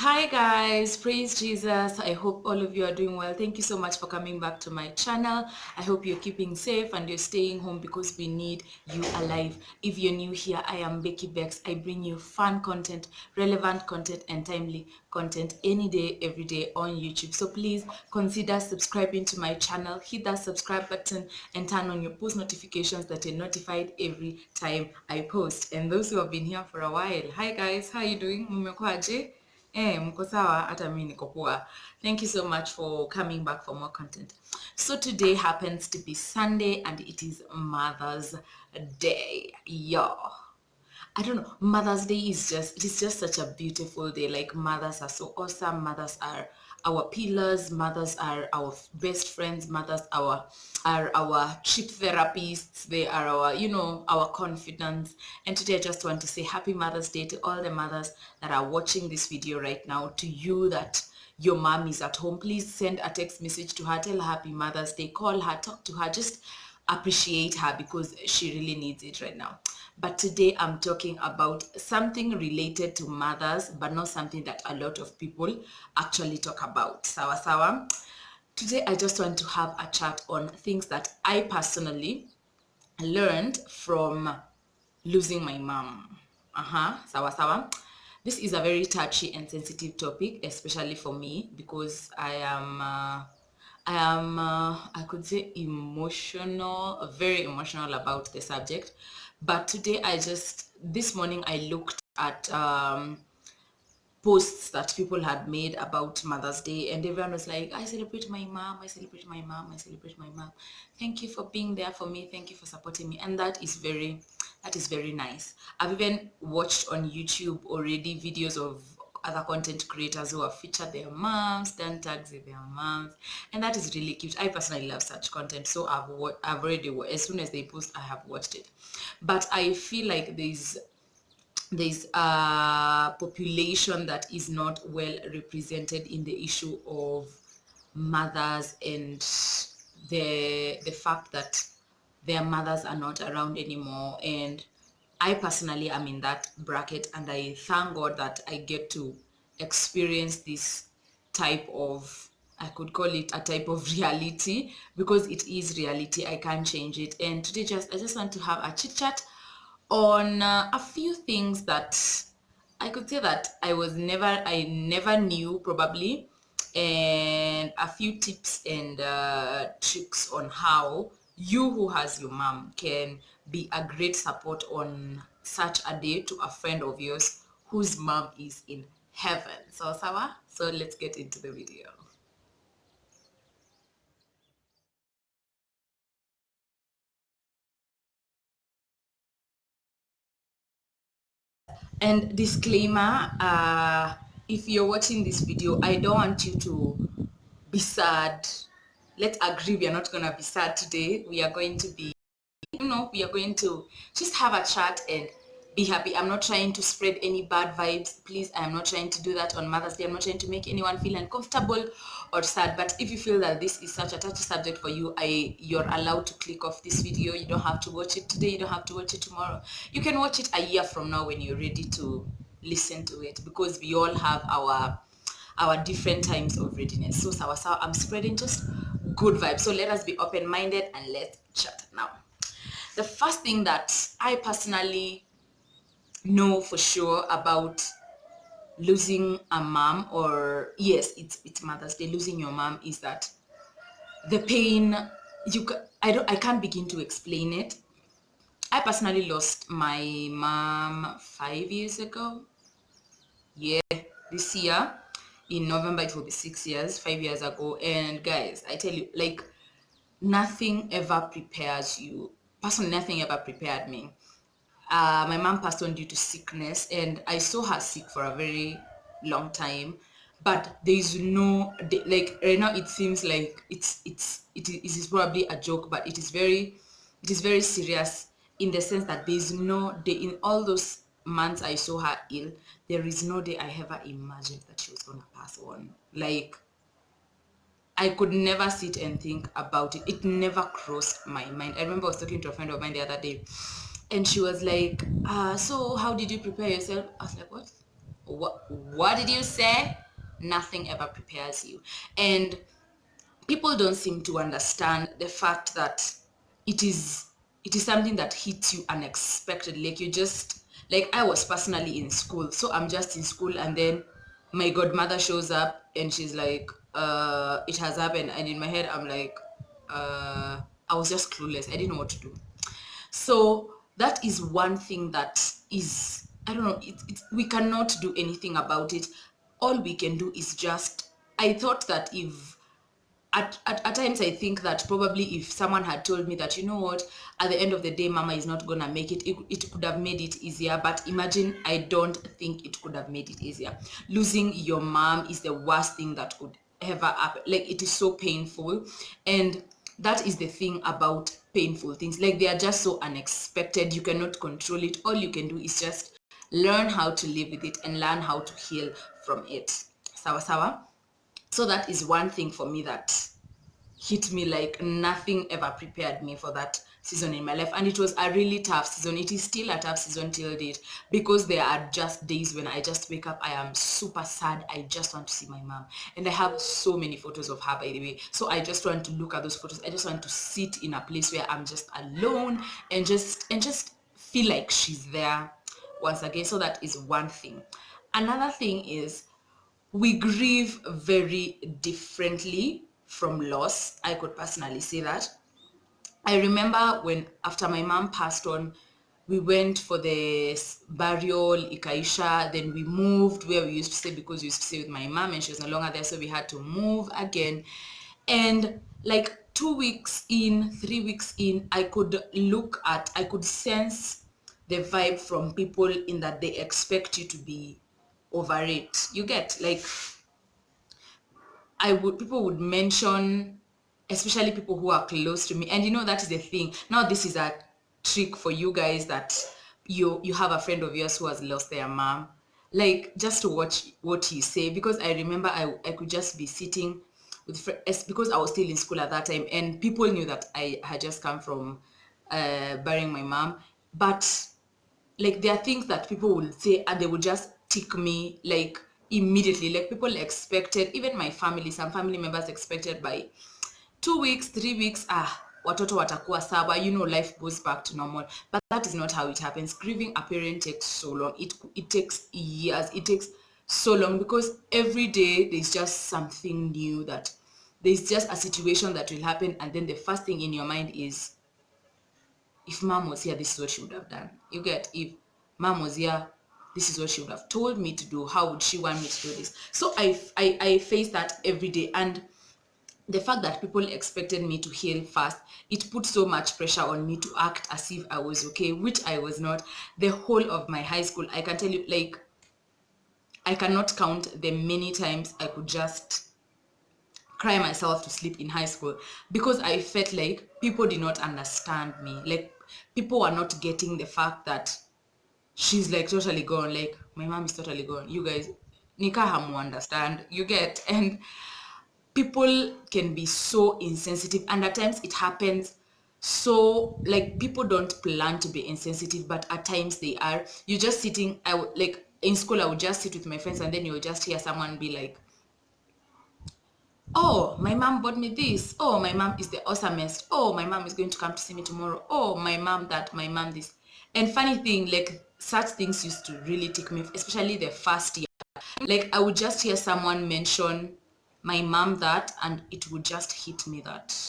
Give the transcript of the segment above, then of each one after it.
Hi guys, praise Jesus. I hope all of you are doing well. Thank you so much for coming back to my channel. I hope you're keeping safe and you're staying home because we need you alive. If you're new here, I am Becky Becks. I bring you fun content, relevant content, and timely content any day, every day on YouTube. So please consider subscribing to my channel. Hit that subscribe button and turn on your post notifications that you're notified every time I post. And those who have been here for a while, hi guys, how are you doing? Mumekuaje? Mko sawa, hata mimi niko poa. Thank you so much for coming back for more content. So today happens to be Sunday and it is Mother's Day. Yo. I don't know. Mother's Day is just such a beautiful day. Like mothers are so awesome. Mothers are our pillars. Mothers are our best friends. Mothers are our chip therapists. They are our confidence. And today I just want to say happy Mother's Day to all the mothers that are watching this video right now. To you that your mom is at home, please send a text message to her. Tell her happy Mother's Day. Call her. Talk to her. Just appreciate her because she really needs it right now. But today I'm talking about something related to mothers, but not something that a lot of people actually talk about. Sawa sawa. Today I just want to have a chat on things that I personally learned from losing my mom. Sawa sawa. This is a very touchy and sensitive topic, especially for me, because I could say emotional, very emotional about the subject. But today this morning I looked at posts that people had made about Mother's Day, and everyone was like, I celebrate my mom, I celebrate my mom, I celebrate my mom. Thank you for being there for me. Thank you for supporting me. And that is very nice. I've even watched on YouTube already videos of other content creators who have featured their moms, done tags with their moms, and that is really cute. I personally love such content, so I've already, as soon as they post, I have watched it. But I feel like there's a population that is not well represented in the issue of mothers and the fact that their mothers are not around anymore. And I personally am in that bracket, and I thank God that I get to experience this type of, I could call it a type of reality, because it is reality. I can't change it. And today I just want to have a chit chat on a few things that I could say that I never knew probably, and a few tips and tricks on how you who has your mom can be a great support on such a day to a friend of yours whose mom is in heaven. So sawa, so let's get into the video. And disclaimer, if you're watching this video, I don't want you to be sad. Let's agree we are not gonna be sad today. We are going to be, we are going to just have a chat and be happy. I'm not trying to spread any bad vibes. Please, I am not trying to do that on Mother's Day. I'm not trying to make anyone feel uncomfortable or sad. But if you feel that this is such a touchy subject for you, you're allowed to click off this video. You don't have to watch it today. You don't have to watch it tomorrow. You can watch it a year from now when you're ready to listen to it, because we all have our different times of readiness. So sawa, I'm spreading just good vibes. So let us be open-minded and let's chat now. The first thing that I personally know for sure about losing a mom, or yes, it's Mother's Day, losing your mom, is that the pain, I can't begin to explain it. I personally lost my mom 5 years ago. Yeah, this year in November it will be 6 years, 5 years ago. And guys, I tell you, like, nothing ever prepares you. Personally, nothing ever prepared me. My mom passed on due to sickness, and I saw her sick for a very long time. But there is no, like, right now it seems like it is probably a joke, but it is very serious, in the sense that there is no day in all those months I saw her ill. There is no day I ever imagined that she was gonna pass on. Like, I could never sit and think about it. It never crossed my mind. I remember I was talking to a friend of mine the other day, and she was like, so how did you prepare yourself? I was like, what? What did you say? Nothing ever prepares you. And people don't seem to understand the fact that it is it is something that hits you unexpectedly. Like, you just, like, I was personally in school, so I'm just in school, and then my godmother shows up and she's like, it has happened. And in my head I'm like, I was just clueless. I didn't know what to do. So that is one thing that is, I don't know, we cannot do anything about it. All we can do is just, I thought that if at times I think that probably if someone had told me that, you know what, at the end of the day mama is not gonna make it, it could have made it easier. But imagine, I don't think it could have made it easier. Losing your mom is the worst thing that could ever happen. Like, it is so painful. And that is the thing about painful things, like, they are just so unexpected. You cannot control it. All you can do is just learn how to live with it and learn how to heal from it. Sawa sawa. So that is one thing for me that hit me like nothing ever prepared me for that season in my life. And it was a really tough season. It is still a tough season till date, because there are just days when I just wake up, I am super sad, I just want to see my mom. And I have so many photos of her, by the way, so I just want to look at those photos. I just want to sit in a place where I'm just alone and just feel like she's there once again. So that is one thing. Another thing is, we grieve very differently from loss. I could personally say that. I remember when, after my mom passed on, we went for the burial, ikaisha, then we moved where we used to stay, because we used to stay with my mom and she was no longer there, so we had to move again. And like 2 weeks in, 3 weeks in, I could sense the vibe from people, in that they expect you to be over it. You get, like, people would mention, especially people who are close to me. And you know, that is the thing. Now, this is a trick for you guys, that you have a friend of yours who has lost their mom. Like, just to watch what you say, because I remember I could just be sitting with because I was still in school at that time, and people knew that I had just come from burying my mom. But like, there are things that people will say and they will just tick me like immediately. Like, people expected, even my family, some family members expected by 2 weeks, 3 weeks, watoto watakuwa sawa, you know, life goes back to normal. But that is not how it happens. Grieving a parent takes so long. It takes years. It takes so long, because every day there's just something new, that there's just a situation that will happen, and then the first thing in your mind is, if mom was here, this is what she would have done. You get, if mom was here, this is what she would have told me to do. How would she want me to do this? So I face that every day. And the fact that people expected me to heal fast, it put so much pressure on me to act as if I was okay, which I was not. The whole of my high school, I can tell you, like, I cannot count the many times I could just cry myself to sleep in high school, because I felt like people did not understand me. Like, people were not getting the fact that she's like totally gone. Like, my mom is totally gone. You guys, nika hamu understand. You get, and people can be so insensitive, and at times it happens. So, like, people don't plan to be insensitive, but at times they are. You're just sitting, like, in school, I would just sit with my friends, and then you'll just hear someone be like, oh, my mom bought me this. Oh, my mom is the awesomest. Oh, my mom is going to come to see me tomorrow. Oh, my mom that, my mom this. And funny thing, like, such things used to really tick me, especially the first year. Like, I would just hear someone mention my mom that, and it would just hit me that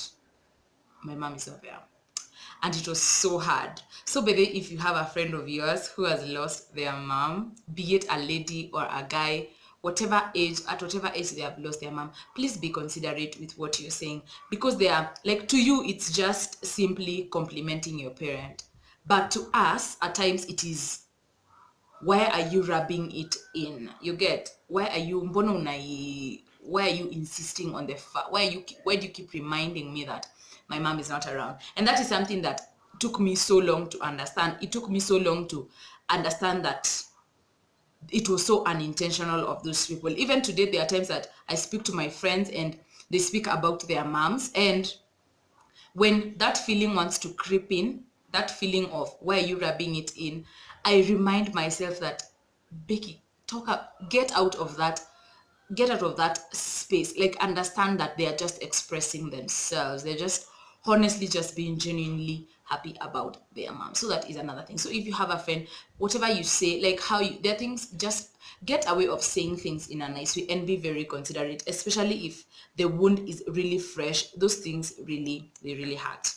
my mom is not there. And it was so hard. So, baby, if you have a friend of yours who has lost their mom, be it a lady or a guy, whatever age, at whatever age they have lost their mom, please be considerate with what you're saying, because they are, like, to you it's just simply complimenting your parent, but to us at times it is, why are you rubbing it in? You get, why are you why are you insisting on the fact, why do you keep reminding me that my mom is not around? And that is something that took me so long to understand. It took me so long to understand that it was so unintentional of those people. Even today, there are times that I speak to my friends and they speak about their moms, and when that feeling wants to creep in, that feeling of why are you rubbing it in, I remind myself that, Becky, get out of that space. Like, understand that they are just expressing themselves. They're just honestly just being genuinely happy about their mom. So that is another thing. So if you have a friend, whatever you say, like how you, there are things, just get away of saying things in a nice way and be very considerate, especially if the wound is really fresh. Those things they really hurt.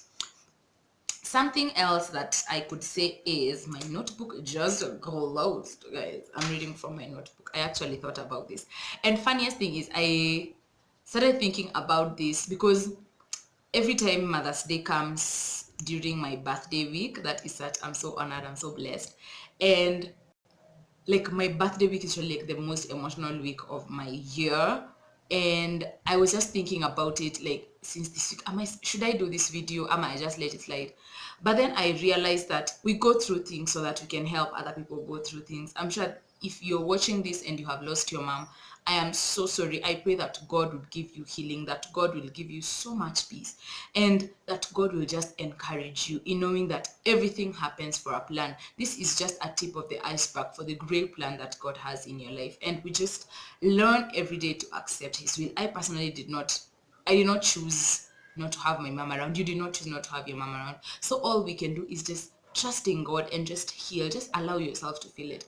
Something else that I could say is my notebook just closed, guys. I'm reading from my notebook. I actually thought about this. And funniest thing is I started thinking about this because every time Mother's Day comes during my birthday week, that is that I'm so honored, I'm so blessed. And like my birthday week is really like the most emotional week of my year. And I was just thinking about it, like, since this week, should I do this video, am I just let it slide? But then I realized that we go through things so that we can help other people go through things. I'm sure if you're watching this and you have lost your mom, I am so sorry. I pray that God would give you healing, that God will give you so much peace, and that God will just encourage you in knowing that everything happens for a plan. This is just a tip of the iceberg for the great plan that God has in your life. And we just learn every day to accept His will. I did not choose not to have my mom around. You did not choose not to have your mom around. So all we can do is just trust in God and just heal. Just allow yourself to feel it.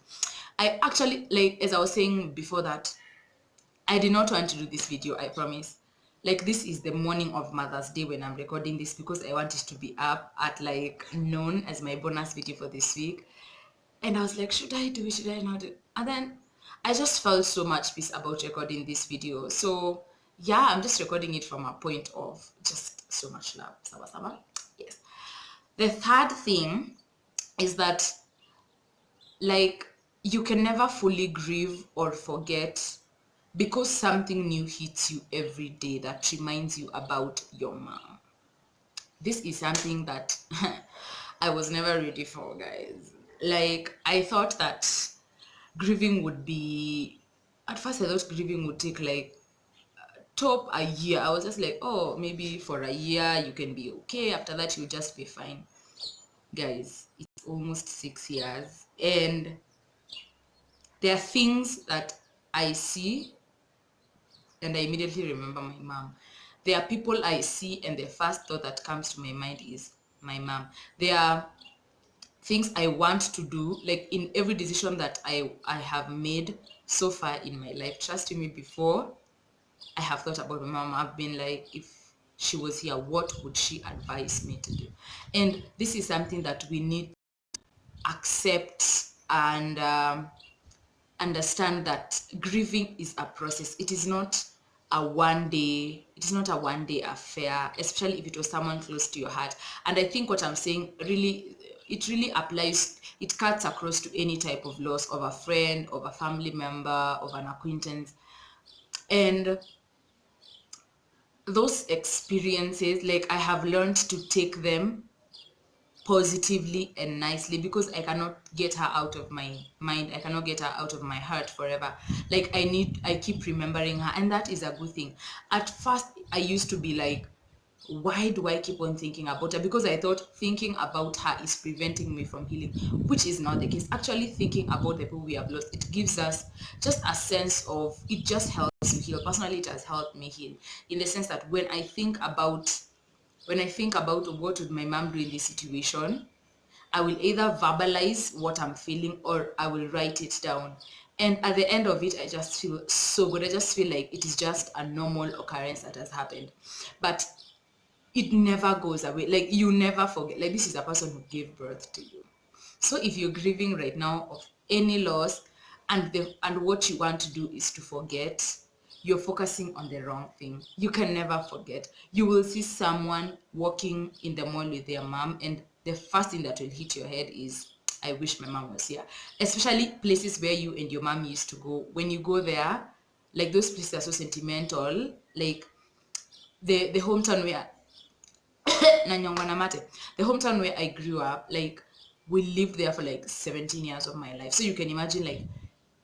I actually, like, as I was saying before that, I did not want to do this video, I promise. Like, this is the morning of Mother's Day when I'm recording this because I want it to be up at like noon as my bonus video for this week. And I was like, should I do it? Should I not do it? And then I just felt so much peace about recording this video. So yeah, I'm just recording it from a point of just so much love. Sawa sawa. Yes. The third thing is that, like, you can never fully grieve or forget because something new hits you every day that reminds you about your mom. This is something that I was never ready for, guys. Like, I thought that grieving would be, at first I thought grieving would take like top a year. I was just like, oh, maybe for a year you can be okay. After that, you'll just be fine. Guys, it's almost 6 years. And there are things that I see and I immediately remember my mom. There are people I see and the first thought that comes to my mind is my mom. There are things I want to do, like in every decision that I have made so far in my life. Trust me, before I have thought about my mom, I've been like, if she was here, what would she advise me to do? And this is something that we need to accept and understand that grieving is a process. It is not a one day affair, especially if it was someone close to your heart. And I think what I'm saying really, it really applies, it cuts across to any type of loss of a friend, of a family member, of an acquaintance. And those experiences, like, I have learned to take them positively and nicely because I cannot get her out of my mind. I cannot get her out of my heart forever. Like, I keep remembering her, and that is a good thing. At first, I used to be like, why do I keep on thinking about her? Because I thought thinking about her is preventing me from healing, which is not the case. Actually, thinking about the people we have lost, it gives us just a sense of, it just helps you heal. Personally, it has helped me heal in the sense that when I think about what would my mom do in this situation, I will either verbalize what I'm feeling or I will write it down. And at the end of it, I just feel so good. I just feel like it is just a normal occurrence that has happened. But it never goes away. Like, you never forget. Like, this is a person who gave birth to you. So if you're grieving right now of any loss, and what you want to do is to forget, you're focusing on the wrong thing. You can never forget. You will see someone walking in the mall with their mom, and the first thing that will hit your head is, I wish my mom was here. Especially places where you and your mom used to go. When you go there, like, those places are so sentimental. Like, the hometown where Nanyangwana the hometown where I grew up, like, we lived there for like 17 years of my life. So you can imagine, like,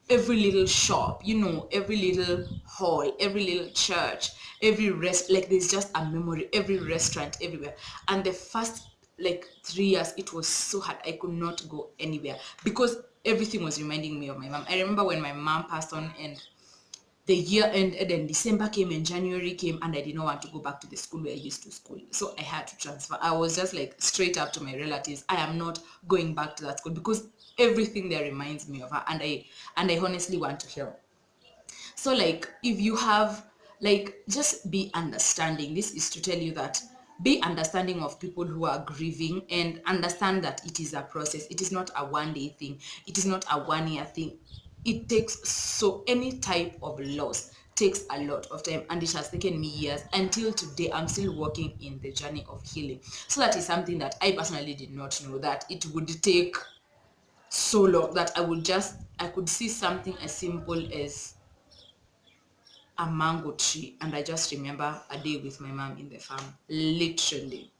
every little shop, every little hall, every little church, every like, there's just a memory, every restaurant, everywhere. And the first like 3 years, it was so hard. I could not go anywhere because everything was reminding me of my mom. I remember when my mom passed on and the year ended and December came and January came and I did not want to go back to the school where I used to school. So I had to transfer. I was just like straight up to my relatives, I am not going back to that school because everything there reminds me of her, and I honestly want to help. So like if you have, like, just be understanding. This is to tell you that be understanding of people who are grieving, and understand that it is a process. It is not a one day thing. It is not a 1 year thing. It takes, so any type of loss takes a lot of time, and it has taken me years. Until today I'm still working in the journey of healing. So that is something that I personally did not know, that it would take so long, that I could see something as simple as a mango tree and I just remember a day with my mom in the farm, literally.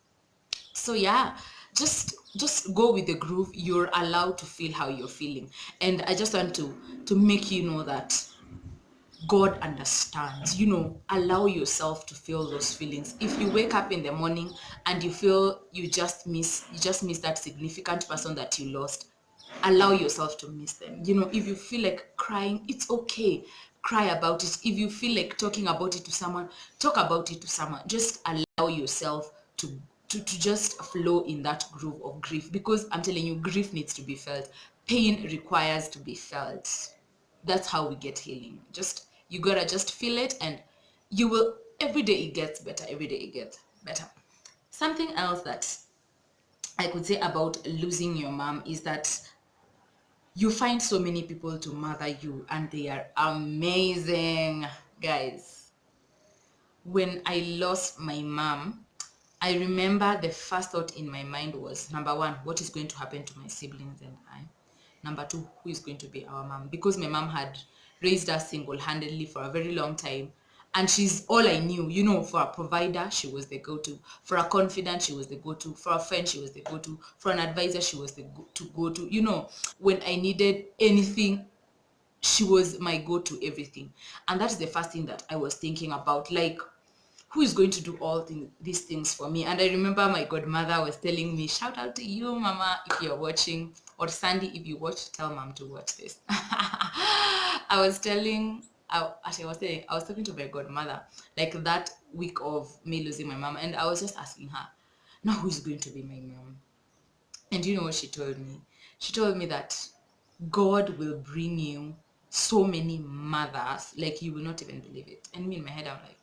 So yeah, just go with the groove. You're allowed to feel how you're feeling, and I just want to make you know that God understands. Allow yourself to feel those feelings. If you wake up in the morning and you feel you just miss that significant person that you lost, allow yourself to miss them. If you feel like crying, it's okay. Cry about it. If you feel like talking about it to someone, talk about it to someone. Just allow yourself to just flow in that groove of grief, because I'm telling you, grief needs to be felt. Pain requires to be felt. That's how we get healing. Just, you gotta just feel it, and you will, every day it gets better, every day it gets better. Something else that I could say about losing your mom is that you find so many people to mother you, and they are amazing, guys. When I lost my mom, I remember the first thought in my mind was, number one, what is going to happen to my siblings and I? Number two, who is going to be our mom? Because my mom had raised us single-handedly for a very long time. And she's all I knew. For a provider, she was the go-to. For a confidant, she was the go-to. For a friend, she was the go-to. For an advisor, she was the go-to. When I needed anything, she was my go-to everything. And that's the first thing that I was thinking about. Like, who is going to do all these things for me? And I remember my godmother was telling me, shout out to you, mama, if you're watching, or Sandy, if you watch, tell mom to watch this. I was talking to my godmother, like that week of me losing my mom, and I was just asking her, now who's going to be my mom? And you know what she told me? She told me that God will bring you so many mothers, like you will not even believe it. And me in my head, I'm like,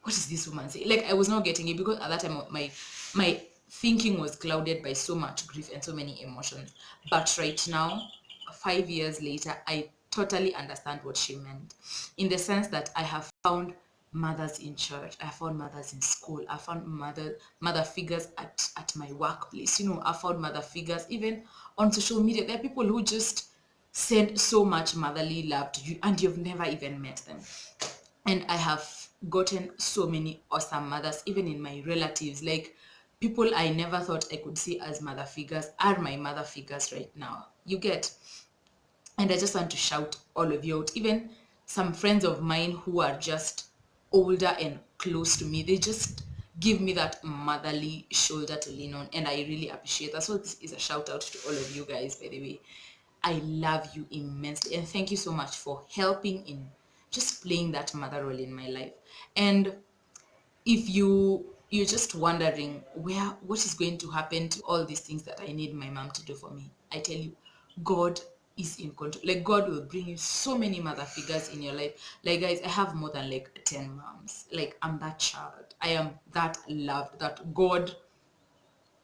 what is this woman saying? Like, I was not getting it, because at that time my thinking was clouded by so much grief and so many emotions. But right now, 5 years later, I totally understand what she meant, in the sense that I have found mothers in church, I found mothers in school, I found mother figures at my workplace. I found mother figures even on social media. There are people who just send so much motherly love to you, and you've never even met them. And I have gotten so many awesome mothers, even in my relatives. Like, people I never thought I could see as mother figures are my mother figures right now. You get? And I just want to shout all of you out. Even some friends of mine who are just older and close to me, they just give me that motherly shoulder to lean on, and I really appreciate that. So this is a shout out to all of you guys, by the way. I love you immensely, and thank you so much for helping in just playing that mother role in my life. And if you're just wondering what is going to happen to all these things that I need my mom to do for me, I tell you, God is in control. Like, God will bring you so many mother figures in your life. Like, guys, I have more than like 10 moms. Like, I'm that child. I am that loved, that God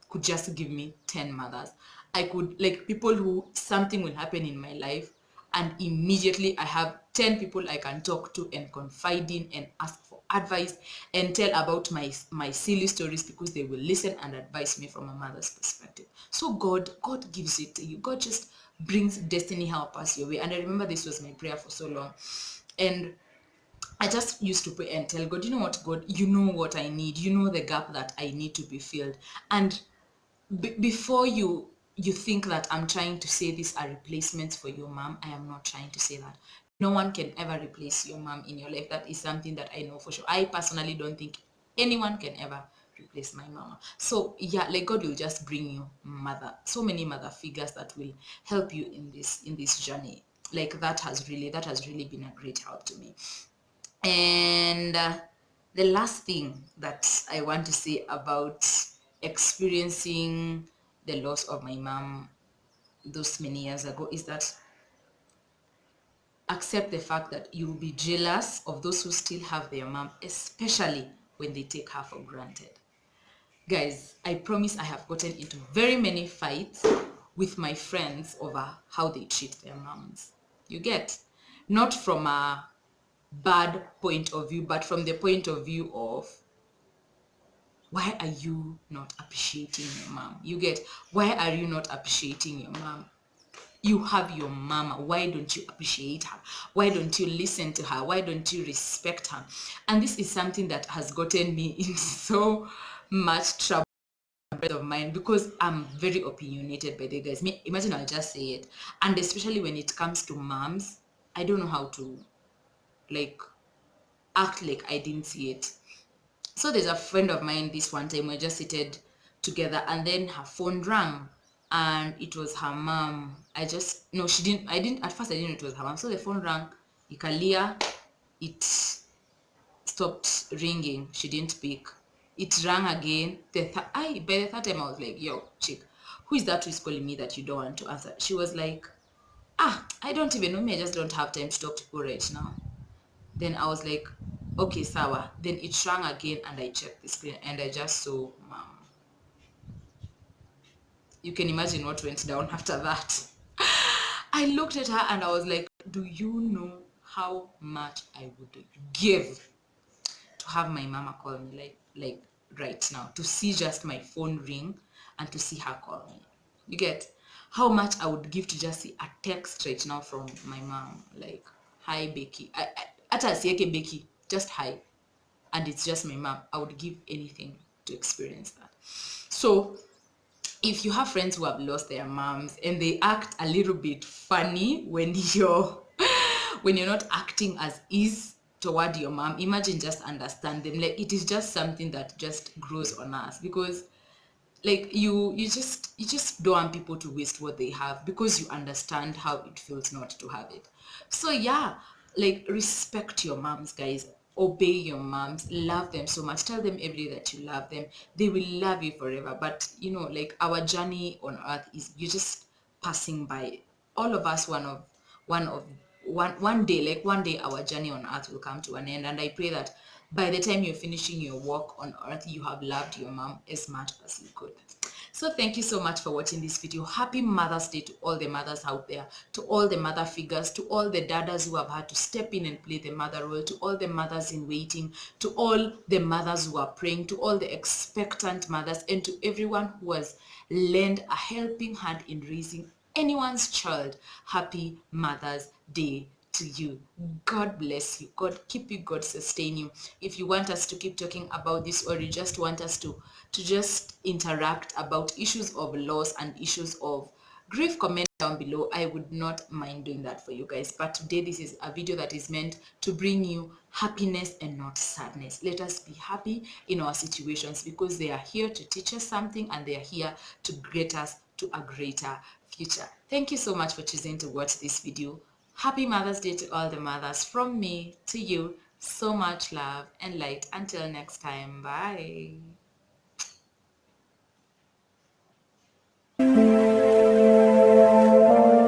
could just give me 10 mothers. I could, like, people who something will happen in my life, and immediately I have 10 people I can talk to and confide in and ask for advice and tell about my silly stories, because they will listen and advise me from a mother's perspective. So God gives it to you. God just brings destiny helpers your way. And I remember this was my prayer for so long. And I just used to pray and tell God, you know what, God, you know what I need. You know the gap that I need to be filled. And before you think that I'm trying to say these are replacements for your mom, I am not trying to say that. No one can ever replace your mom in your life. That is something that I know for sure. I personally don't think anyone can ever replace my mama. So yeah, like God will just bring you so many mother figures that will help you in this journey. Like that has really been a great help to me. And the last thing that I want to say about experiencing the loss of my mom those many years ago is that accept the fact that you will be jealous of those who still have their mom, especially when they take her for granted. Guys, I promise I have gotten into very many fights with my friends over how they treat their moms. You get? Not from a bad point of view, but from the point of view of, why are you not appreciating your mom? You get? Why are you not appreciating your mom? You have your mama. Why don't you appreciate her? Why don't you listen to her? Why don't you respect her? And this is something that has gotten me in so much trouble of mine, because I'm very opinionated, by the guys. Imagine, I'll just say it. And especially when it comes to moms, I don't know how to like act like I didn't see it. So there's a friend of mine, this one time we're just seated together, and then her phone rang, and it was her mom. I didn't at first, I didn't know it was her mom. So the phone rang, ikalia, it stopped ringing, she didn't pick. It rang again. By the third time I was like, yo, chick, who is that who is calling me that you don't want to answer? She was like, I don't even know me, I just don't have time to talk to people right now. Then I was like, okay, sawa. Then it rang again, and I checked the screen, and I just saw mom. You can imagine what went down after that. I looked at her and I was like, do you know how much I would give to have my mama call me like right now, to see just my phone ring and to see her call me? You get how much I would give to just see a text right now from my mom, like, hi Becky. Ata asieke Becky, just hi, and it's just my mom. I would give anything to experience that. So if you have friends who have lost their moms and they act a little bit funny when you're not acting as is toward your mom, imagine, just understand them. Like, it is just something that just grows on us, because like you just don't want people to waste what they have, because you understand how it feels not to have it. So yeah, like, respect your moms, guys. Obey your moms, love them so much, tell them every day that you love them. They will love you forever. But like, our journey on earth is, you're just passing by. All of us, one of one day, like one day, our journey on earth will come to an end, and I pray that by the time you're finishing your walk on earth, you have loved your mom as much as you could. So thank you so much for watching this video. Happy Mother's Day to all the mothers out there, to all the mother figures, to all the dadas who have had to step in and play the mother role, to all the mothers in waiting, to all the mothers who are praying, to all the expectant mothers, and to everyone who has lent a helping hand in raising anyone's child. Happy Mother's Day to you. God bless you. God keep you. God sustain you. If you want us to keep talking about this, or you just want us to just interact about issues of loss and issues of grief, comment down below. I would not mind doing that for you guys. But today, this is a video that is meant to bring you happiness and not sadness. Let us be happy in our situations, because they are here to teach us something, and they are here to get us to a greater future. Thank you so much for choosing to watch this video. Happy Mother's Day to all the mothers, from me to you. So much love and light. Until next time, bye.